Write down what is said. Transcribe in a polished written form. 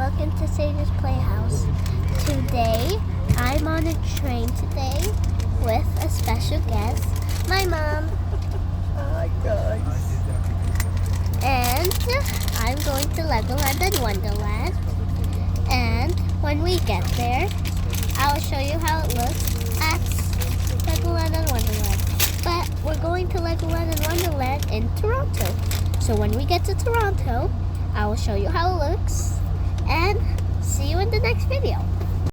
welcome to Sage's Playhouse. Today, I'm on a train today with a special guest, my mom. Hi guys. And I'm going to Legoland and Wonderland. And when we get there, I'll show you how it looks at Legoland and Wonderland. But we're going to Legoland and Wonderland in Toronto. So when we get to Toronto, I will show you how it looks and see you in the next video.